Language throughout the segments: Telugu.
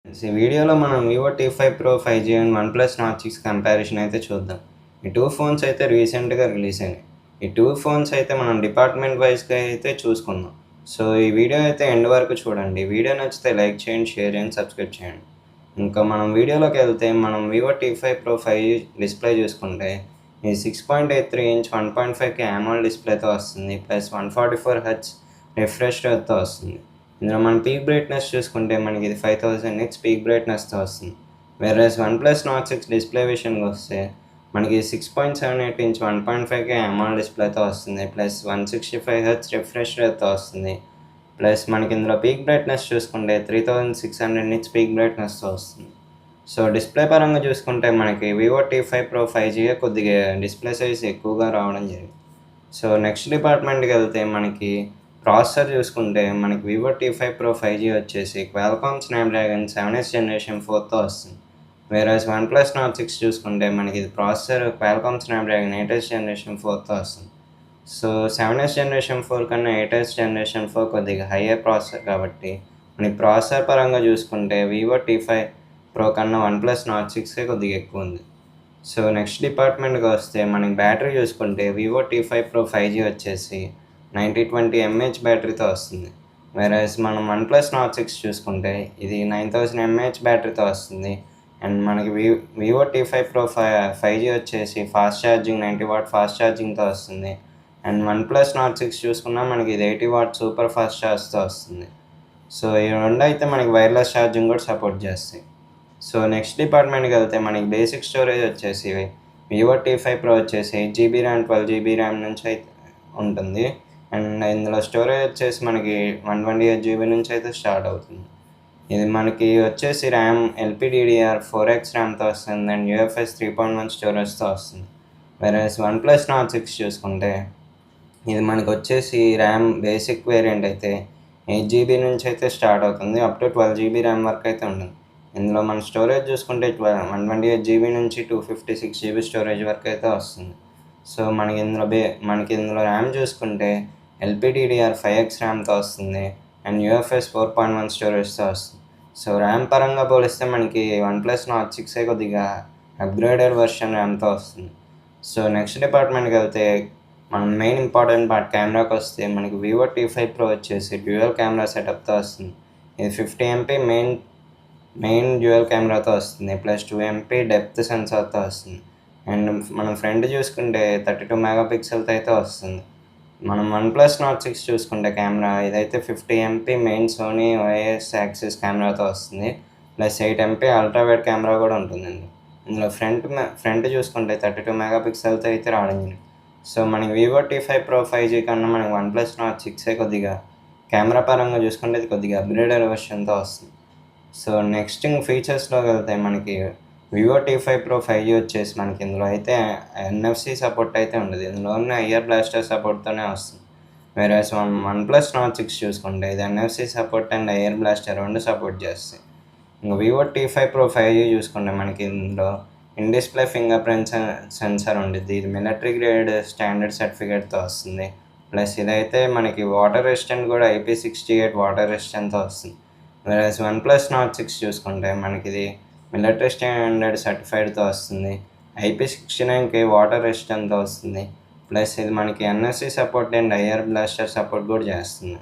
ఈ వీడియోలో మనం వివో టీ5 Pro 5G and OnePlus Nord 6 comparison అయితే చూద్దాం. ఈ 2 ఫోన్స్ అయితే రీసెంట్‌గా రిలీజ్ అయినాయి. ఈ 2 ఫోన్స్ అయితే మనం డిపార్ట్‌మెంట్ వైస్‌గా అయితే చూసుకుందాం. సో, ఈ వీడియో అయితే ఎండ్ వరకు చూడండి. వీడియో నచ్చితే లైక్ చేయండి, షేర్ చేయండి, సబ్స్క్రైబ్ చేయండి. ఇంకా మనం వీడియోలోకెళ్తే మనం వివో టీ5 ప్రో 5G డిస్‌ప్లే చూసుకుంటే ఇది 6.83 ఇంచ్ 1.5K AMOLED డిస్‌ప్లేతో వస్తుంది. ప్లస్ 144 హెర్ట్జ్ రిఫ్రెష్ రేట్‌తో వస్తుంది. ఇందులో మన పీక్ బ్రైట్‌నెస్ చూసుకుంటే మనకి ఇది 5000 నిట్స్ పీక్ బ్రైట్‌నెస్‌తో వస్తుంది. వేరేస్ వన్‌ప్లస్ నార్డ్ 6 డిస్‌ప్లే విషయానికొస్తే మనకి 6.78 ఇంచ్ 1.5K AMOLED డిస్‌ప్లేతో వస్తుంది. ప్లస్ 165 హెర్ట్జ్ రిఫ్రెష్ రేట్‌తో వస్తుంది. ప్లస్ మనకి ఇందులో పీక్ బ్రైట్‌నెస్ చూసుకుంటే 3600 నిట్స్ పీక్ బ్రైట్‌నెస్‌తో వస్తుంది. సో, డిస్‌ప్లే పరంగా చూసుకుంటే మనకి వివో టీ5 ప్రో 5G కొద్దిగా డిస్‌ప్లే సైజ్ ఎక్కువగా రావడం జరిగింది. సో, నెక్స్ట్ డిపార్ట్మెంట్‌కెళ్తే మనకి ప్రాసెసర్ చూసుకుంటే మనకి వివో టీ5 ప్రో 5G వచ్చేసి క్వాల్కామ్ స్నాప్‌డ్రాగన్ 7th జనరేషన్ 4తో వస్తుంది. వేరేస్ వన్‌ప్లస్ నార్డ్ 6 చూసుకుంటే మనకి ఇది processor Qualcomm Snapdragon 8th generation 4తో వస్తుంది. సో, 7th జనరేషన్ 4 కన్నా 8th జనరేషన్ 4 కొద్దిగా హయ్యర్ ప్రాసెసర్ కాబట్టి మనకి ప్రాసెసర్ పరంగా చూసుకుంటే వివో టీ5 ప్రో కన్నా వన్‌ప్లస్ నార్డ్ 6 కొద్దిగా ఎక్కువుంది. సో, నెక్స్ట్ డిపార్ట్మెంట్‌కొస్తే మనకి బ్యాటరీ చూసుకుంటే వివో టీ5 ప్రో 5G వచ్చేసి 9020 ఎంఏహెచ్ బ్యాటరీతో వస్తుంది. వేరేస్ మనం వన్‌ప్లస్ నార్డ్ 6 చూసుకుంటే ఇది 9000 ఎంఏహెచ్ బ్యాటరీతో వస్తుంది. అండ్ మనకి వివో టీ5 ప్రో 5G వచ్చేసి ఫాస్ట్ ఛార్జింగ్ 90 వాట్ ఫాస్ట్ ఛార్జింగ్‌తో వస్తుంది. అండ్ వన్‌ప్లస్ నార్డ్ 6 చూసుకున్నా మనకి ఇది 80 వాట్ సూపర్ ఫాస్ట్ ఛార్జ్‌తో వస్తుంది. సో, ఈ రెండయితే మనకి వైర్‌లెస్ ఛార్జింగ్ కూడా సపోర్ట్ చేస్తాయి. సో, నెక్స్ట్ డిపార్ట్మెంట్‌కెళ్తే మనకి బేసిక్ స్టోరేజ్ వచ్చేసి వివో టీ5 ప్రో వచ్చేసి 8 ర్యామ్ 12 ర్యామ్ నుంచి అయితే ఉంటుంది. అండ్ ఇందులో స్టోరేజ్ వచ్చేసి మనకి 128 నుంచి అయితే స్టార్ట్ అవుతుంది. ఇది మనకి వచ్చేసి ర్యామ్ ఎల్‌పిడిడిఆర్ 4x ర్యామ్‌తో వస్తుంది. అండ్ యూఎఫ్ఎస్ 3.1 స్టోరేజ్‌తో వస్తుంది. వేరేస్ వన్‌ప్లస్ నార్డ్ 6 చూసుకుంటే ఇది మనకొచ్చేసి ర్యామ్ బేసిక్ వేరియంట్ అయితే 8 నుంచి అయితే స్టార్ట్ అవుతుంది. అప్ టు 12 ర్యామ్ వరకు అయితే ఉంటుంది. ఇందులో మన స్టోరేజ్ చూసుకుంటే 128 నుంచి 256 స్టోరేజ్ వరకు అయితే వస్తుంది. సో, మనకి ఇందులో ర్యామ్ చూసుకుంటే ఎల్‌పిడిడిఆర్ 5x ర్యామ్‌తో వస్తుంది. అండ్ యూఎఫ్ఎస్ 4.1 స్టోరేజ్‌తో వస్తుంది. సో, ర్యామ్ పరంగా పోలిస్తే మనకి వన్‌ప్లస్ నార్డ్ 6 కొద్దిగా అప్‌గ్రేడెడ్ వెర్షన్ ర్యామ్‌తో వస్తుంది. సో, నెక్స్ట్ డిపార్ట్మెంట్‌కెళ్తే మనం మెయిన్ ఇంపార్టెంట్ పార్ట్ కెమెరాకొస్తే మనకి వివో టీ5 ప్రో వచ్చేసి డ్యూయల్ కెమెరా సెటప్‌తో వస్తుంది. ఇది 50 ఎంపీ మెయిన్ డ్యూయల్ కెమెరాతో వస్తుంది. ప్లస్ 2 ఎంపీ డెప్త్ సెన్సార్‌తో వస్తుంది. అండ్ మనం ఫ్రంట్ చూసుకుంటే 32 మెగా పిక్సెల్‌తో అయితే వస్తుంది. మనం వన్‌ప్లస్ నార్డ్ 6 చూసుకుంటే కెమెరా ఇదైతే 50 MP main Sony OS axis కెమెరాతో వస్తుంది. Plus 8 MP ultra wide camera కూడా ఉంటుందండి. ఇందులో ఫ్రంట్ చూసుకుంటే 32 మెగా పిక్సెల్‌తో అయితే రావడం జరిగింది. సో, మనకి వివో టీ5 ప్రో 5G కన్నా మనకి వన్‌ప్లస్ నార్డ్ 6 కొద్దిగా కెమెరా పరంగా చూసుకుంటే ఇది కొద్దిగా అప్‌గ్రేడెడ్ వెర్షన్‌తో వస్తుంది. సో, నెక్స్ట్ ఫీచర్స్‌లోకెళ్తే మనకి వివో టీ5 ప్రో 5G వచ్చేసి మనకి ఇందులో అయితే ఎన్ఎఫ్‌సి సపోర్ట్ అయితే ఉండదు. ఇందులో ఓన్లీ ఐఆర్ బ్లాస్టర్ సపోర్ట్‌తోనే వస్తుంది. వేరేస్ వన్‌ప్లస్ నార్డ్ 6 చూసుకుంటే ఇది NFC support and IR blaster 2 support చేస్తాయి. ఇంక వివో టీ5 ప్రో 5G చూసుకుంటే మనకి ఇందులో in display finger print censor ఉండిద్ది. ఇది మిలిటరీ గ్రేడ్ స్టాండర్డ్ సర్టిఫికేట్‌తో వస్తుంది. ప్లస్ ఇదైతే మనకి వాటర్ రెసిస్టెంట్ కూడా IP68 వాటర్ రెసిస్టెంట్‌తో వస్తుంది. వేరేస్ వన్‌ప్లస్ నార్డ్ 6 చూసుకుంటే మనకిది మిలిటరీ స్టాండర్డ్ సర్టిఫైడ్‌తో వస్తుంది. IP69K వాటర్ రెసిస్టెంట్‌తో వస్తుంది. ప్లస్ ఇది మనకి NFC support and IR blaster support కూడా చేస్తుంది.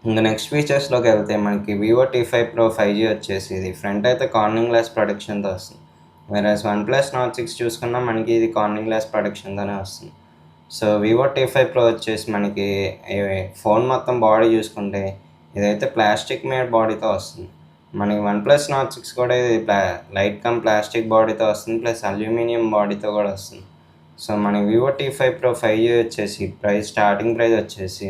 ఇంక నెక్స్ట్ ఫీచర్స్‌లోకెళ్తే మనకి వివో టీ5 ప్రో 5G వచ్చేసి ఇది ఫ్రంట్ అయితే కార్నింగ్ గ్లాస్ ప్రొటెక్షన్‌తో వస్తుంది. వేరేస్ వన్‌ప్లస్ నార్డ్ 6 చూసుకున్నా మనకి ఇది కార్నింగ్ గ్లాస్ ప్రొటెక్షన్‌తోనే వస్తుంది. సో, వివో టీ5 ప్రో వచ్చేసి మనకి ఈ ఫోన్ మొత్తం బాడీ చూసుకుంటే ఇదైతే ప్లాస్టిక్ మేడ్ బాడీతో వస్తుంది. మనకి వన్‌ప్లస్ నార్డ్ 6 కూడా ఇది లైట్ ప్లాస్టిక్ బాడీతో వస్తుంది. ప్లస్ అల్యూమినియం బాడీతో కూడా వస్తుంది. సో, మనకి వివో టీ5 ప్రో 5G వచ్చేసి స్టార్టింగ్ ప్రైస్ వచ్చేసి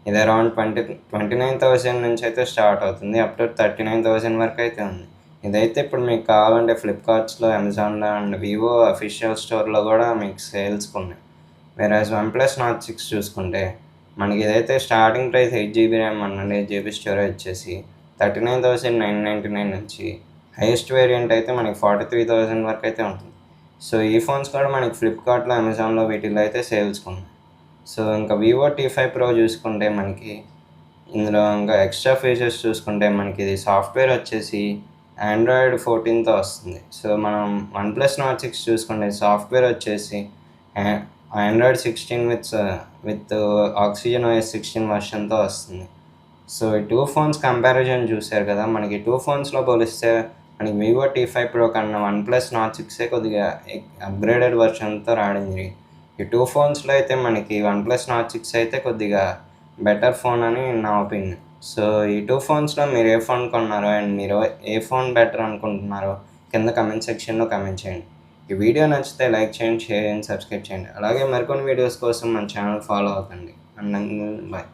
ఇది అరౌండ్ 29,000 నుంచి అయితే స్టార్ట్ అవుతుంది. అప్ టు 39,000 వరకు అయితే ఉంది. ఇదైతే ఇప్పుడు మీకు కావాలంటే ఫ్లిప్‌కార్ట్స్‌లో, అమెజాన్‌లో అండ్ వివో అఫీషియల్ స్టోర్‌లో కూడా మీకు సేల్స్‌కి ఉన్నాయి. వేరేస్ వన్‌ప్లస్ నార్డ్ 6 చూసుకుంటే మనకి ఇదైతే స్టార్టింగ్ ప్రైస్ 8 ర్యామ్ 128 స్టోరేజ్ వచ్చేసి 39,999 నుంచి హైయెస్ట్ వేరియంట్ అయితే మనకి 43,000 వరకు అయితే ఉంటుంది. సో, ఈ ఫోన్స్ కూడా మనకి ఫ్లిప్‌కార్ట్‌లో, అమెజాన్‌లో వీటిల్లో అయితే సేల్స్‌కి ఉన్నాయి. సో, ఇంకా వివో టీ5 ప్రో చూసుకుంటే మనకి ఇందులో ఇంకా ఎక్స్ట్రా ఫీచర్స్ చూసుకుంటే మనకి ఇది సాఫ్ట్వేర్ వచ్చేసి ఆండ్రాయిడ్ 14తో వస్తుంది. సో మనం వన్‌ప్లస్ నార్డ్ 6 చూసుకుంటే సాఫ్ట్వేర్ వచ్చేసి ఆండ్రాయిడ్ 16 విత్ ఆక్సిజన్ OS 16 వర్షన్‌తో వస్తుంది. సో ఈ 2 ఫోన్స్ కంపారిజన్ చూసారు కదా! మనకి 2 ఫోన్స్‌లో పోలిస్తే మనకి వివో T5 Pro కన్నా వన్‌ప్లస్ నార్డ్ 6 కొద్దిగా అప్‌గ్రేడెడ్ వర్షన్‌తో రావడం జరిగింది. ఈ 2 ఫోన్స్‌లో అయితే మనకి వన్‌ప్లస్ నార్డ్ 6 అయితే కొద్దిగా బెటర్ ఫోన్ అని నా ఒపీనియన్. సో ఈ 2 ఫోన్స్‌లో మీరు ఏ ఫోన్ కొన్నారో అండ్ మీరు ఏ ఫోన్ బెటర్ అనుకుంటున్నారో కింద కామెంట్ సెక్షన్‌లో కామెంట్ చేయండి. ఈ వీడియో నచ్చితే లైక్ చేయండి, షేర్ చేయండి, సబ్స్క్రైబ్ చేయండి. అలాగే మరికొన్ని వీడియోస్ కోసం మన ఛానల్ ఫాలో అవ్వండి. And bye.